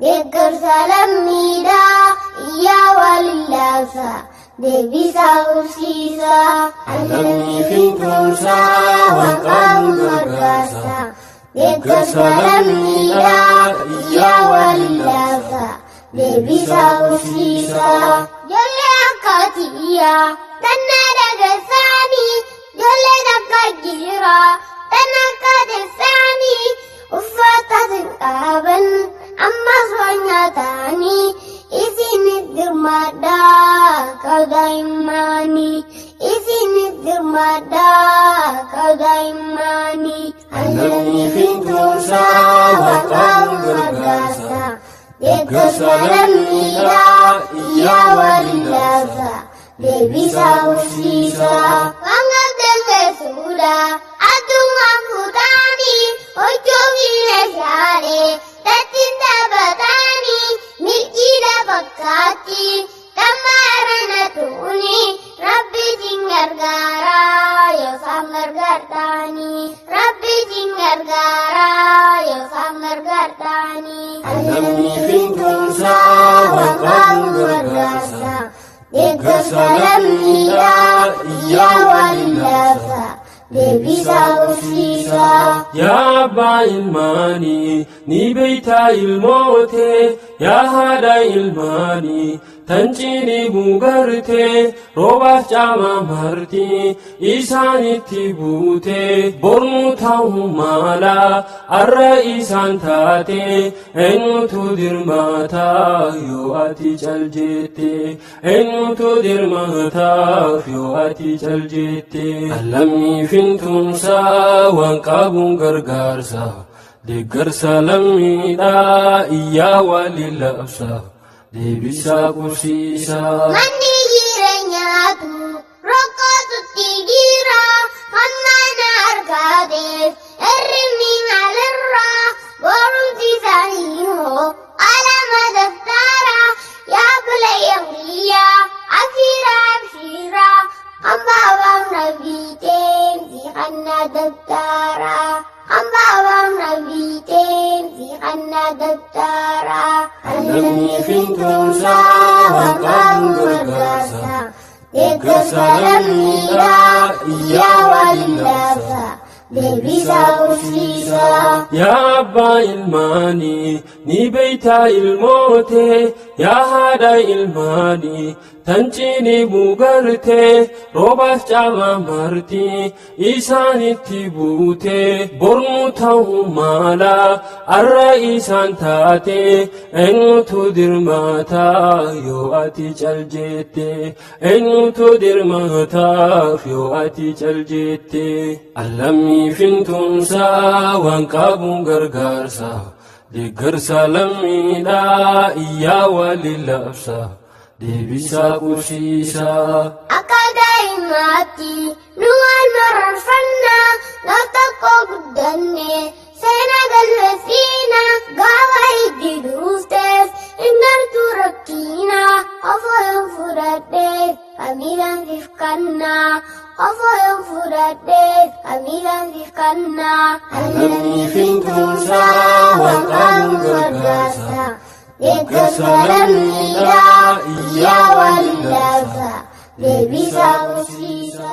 deeggarsa lammiidhaa iyyaa walillaasa deebisaa horsiisa Lammii fintuunsaa waan qabu gargaarsa deeggarsa lammiidhaa iyyaa walillaasa deebisaa horsiisa ijoollee akkaatiyyaa tannaa dhagasaanii ijoollee takka jira tanna akkaateessaanii uffata sinqaaban ammas waan nyaataanii isinis dirmadhaa kagaa'immanii isinis dirmadhaa kagaa'immanii Lammii fintuunsaa waan qabu gargaarsa deeggarsa lammiidhaa iyyaa walillaasa deebisaa horsiisa waan galteessuudha addunyaa fuutaanii hojjoobii meeshaalee tattiin taphatanii milkiidha fakkaatti dhammaarana tuuni rabbiitiin gargaaraa yookaan gargaartaanii rabbiitiin gargaaraa yookaan gargaartaanii Lammii fintuunsaa waan qabu gargaarsa deeggarsa lammiidhaa iyyaa walillaasa deebisaa horsiisa Yaa abbaa ilmaanii ni beektaa ilmootee yaa haadha ilmaanii tan ciniiguu gartee roobaaf caamaa martii isaanitti buutee bornuu ta'uu mala arra isaan taatee eenyutu dirmataa yoo ati caljette eenyutu dirmataa yoo ati caljette Lammii fintuunsaa waan qabuun gargaarsa deeggarsa lammiidhaa iyyaa walillaasa deebisaa horsiisa manni jireenyaatu rokkootutti dhiira hammaana argaateef hirribni maalirraa boorumti isaanii hoo alama daftaara yaa bulayya guyyaa abshiira hambaabaan nabiiteen siqannaa daftaara hambaabaan nabiiteen siqannaa daftaara Lammii fintuunsaa waan qabu gargaarsa deeggarsa lammiidhaa iyyaa walillaasa deebisaa horsiisa Yaa abbaa ilmaanii ni beektaa ilmootee yaa haadha ilmaanii tan ciniiguu gartee roobaaf caamaa martii isaanitti buutee bornuu ta'uu mala arra isaan taatee eenyutu dirmataa yoo ati caljette eenyutu dirmataa yoo ati caljette Lammii fintuunsaa waan qabuun gargaarsa deeggarsa lammiidhaa iyyaa walillaasa deebisaa horsiisa akka daa'imaatti nu waan mararfannaa gaaf tokko guddanne seenaa galmeessiina gaafa itti duufteef hin gartuu rakkiina ofoo hin fudhadheef kamiilaan fifkannaa ofoo hin fudhadheef kamiilaan fifkannaa Lammii fintuunsaa waan qabuun gargaarsa deeggarsa lammiidhaa iyyaa walillaasa deebisaa horsiisa